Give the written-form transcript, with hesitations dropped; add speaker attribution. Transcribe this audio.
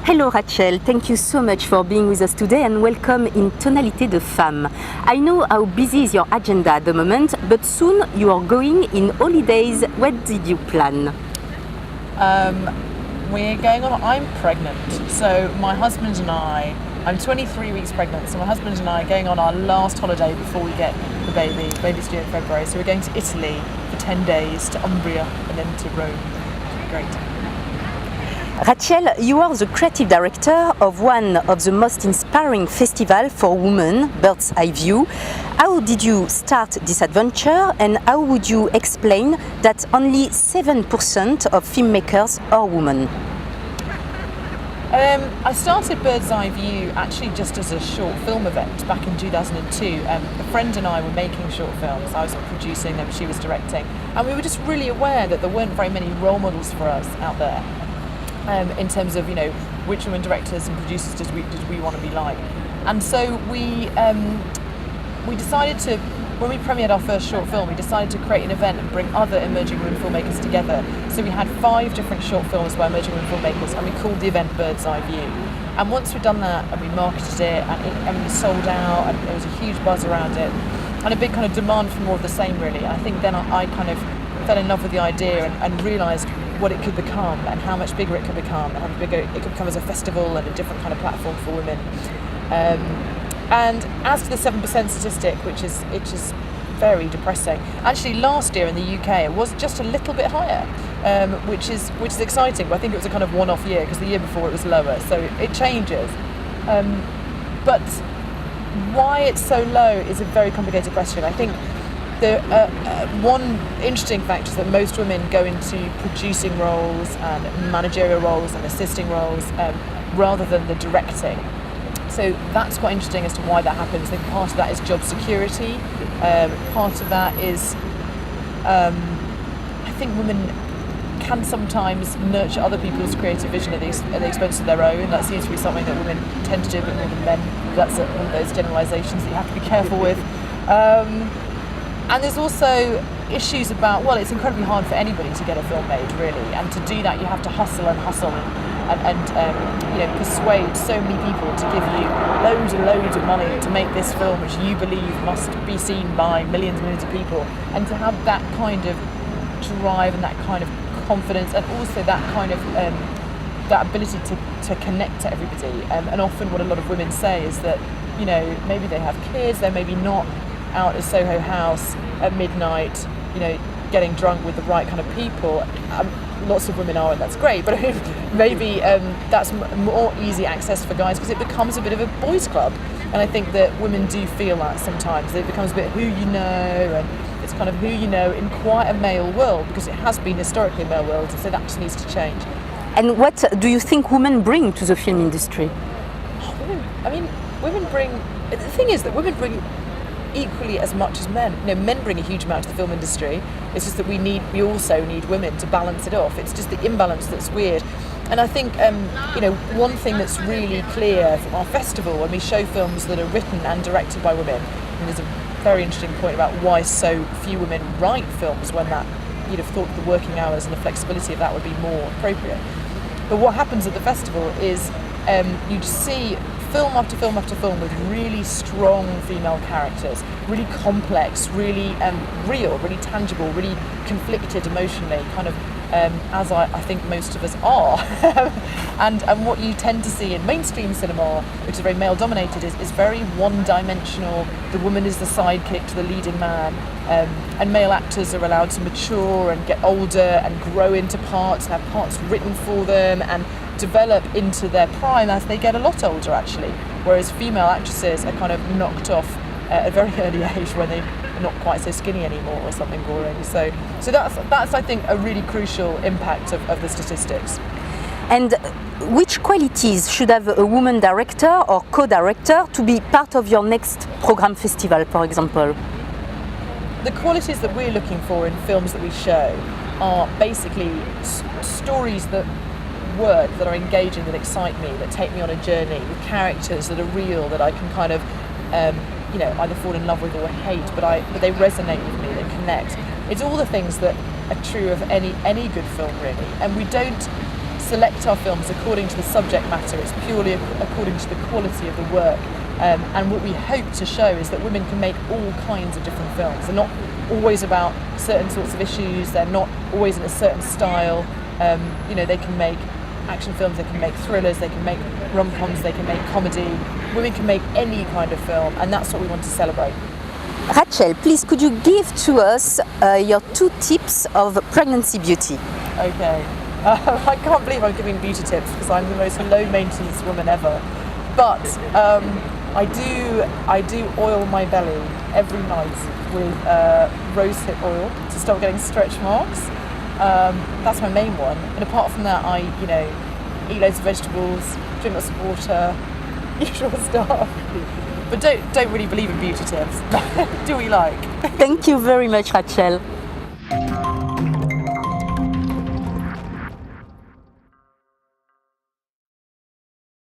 Speaker 1: Hello Rachel, thank you so much for being with us today and welcome in Tonalité de Femmes. I know how busy is your agenda at the moment, but soon you are going in holidays. What did you plan?
Speaker 2: We're going on, I'm pregnant, so my husband and I'm 23 weeks pregnant, so my husband and I are going on our last holiday before we get the baby. The baby's due in February, so we're going to Italy for 10 days, to Umbria and then to Rome. Great.
Speaker 1: Rachel, you are the creative director of one of the most inspiring festivals for women, Bird's Eye View. How did you start this adventure and how would you explain that only 7% of filmmakers are women?
Speaker 2: I started Bird's Eye View actually just as a short film event back in 2002. A friend and I were making short films. I was producing them, she was directing, and we were just really aware that there weren't very many role models for us out there in terms of, you know, which women directors and producers did we want to be like. And so we decided to, when we premiered our first short film, we decided to create an event and bring other emerging women filmmakers together. So we had 5 different short films by emerging women filmmakers, and we called the event Bird's Eye View. And once we'd done that and we marketed it and we sold out and there was a huge buzz around it and a big kind of demand for more of the same really. And I think then I kind of fell in love with the idea and realised what it could become and how much bigger it could become and how bigger it could become as a festival and a different kind of platform for women. And as to the 7% statistic, which is very depressing, actually last year in the UK it was just a little bit higher, which is exciting. But I think it was a kind of one-off year because the year before it was lower, so it changes. But why it's so low is a very complicated question. I think one interesting factor is that most women go into producing roles and managerial roles and assisting roles rather than the directing. So that's quite interesting as to why that happens. I think part of that is job security. Part of that is, I think women can sometimes nurture other people's creative vision at the expense of their own. That seems to be something that women tend to do a bit more than men. That's one of those generalisations that you have to be careful with. And there's also issues about, well, it's incredibly hard for anybody to get a film made, really. And to do that, you have to hustle and you know, persuade so many people to give you loads and loads of money to make this film, which you believe must be seen by millions and millions of people. And to have that kind of drive and that kind of confidence, and also that kind of that ability to connect to everybody. And often, what a lot of women say is that, you know, maybe they have kids, they're maybe not out at Soho House at midnight, you know, getting drunk with the right kind of people. Lots of women are, and that's great, but maybe that's more easy access for guys because it becomes a bit of a boys' club. And I think that women do feel that sometimes. It becomes a bit who you know, and it's kind of who you know in quite a male world, because it has been historically a male world, and so that just needs to change.
Speaker 1: And what do you think women bring to the film industry?
Speaker 2: Women bring, the thing is that women bring equally as much as men. You know, men bring a huge amount to the film industry. It's just that we also need women to balance it off. It's just the imbalance that's weird. And I think you know, one thing that's really clear from our festival, when we show films that are written and directed by women, and there's a very interesting point about why so few women write films, when that you'd have thought the working hours and the flexibility of that would be more appropriate. But what happens at the festival is you just see film after film after film with really strong female characters, really complex, really real, really tangible, really conflicted emotionally, kind of as I think most of us are. and what you tend to see in mainstream cinema, which is very male dominated, is very one-dimensional. The woman is the sidekick to the leading man, and male actors are allowed to mature and get older and grow into parts and have parts written for them and develop into their prime as they get a lot older, actually, whereas female actresses are kind of knocked off at a very early age when they're not quite so skinny anymore or something boring. So that's I think a really crucial impact of the statistics.
Speaker 1: And which qualities should have a woman director or co-director to be part of your next program festival, for example?
Speaker 2: The qualities that we're looking for in films that we show are basically stories that work, that are engaging, that excite me, that take me on a journey, with characters that are real, that I can kind of you know, either fall in love with or hate, but they resonate with me, they connect. It's all the things that are true of any good film, really. And we don't select our films according to the subject matter. It's purely according to the quality of the work. And what we hope to show is that women can make all kinds of different films. They're not always about certain sorts of issues. They're not always in a certain style. They can make action films, they can make thrillers, they can make rom-coms, they can make comedy. Women can make any kind of film, and that's what we want to celebrate.
Speaker 1: Rachel, please could you give to us your 2 tips of pregnancy beauty?
Speaker 2: Okay. I can't believe I'm giving beauty tips because I'm the most low maintenance woman ever. But I do oil my belly every night with rosehip oil to stop getting stretch marks. That's my main one. And apart from that, I eat loads of vegetables, drink lots of water, usual stuff. But don't really believe in beauty tips. Do what you like.
Speaker 1: Thank you very much, Rachel.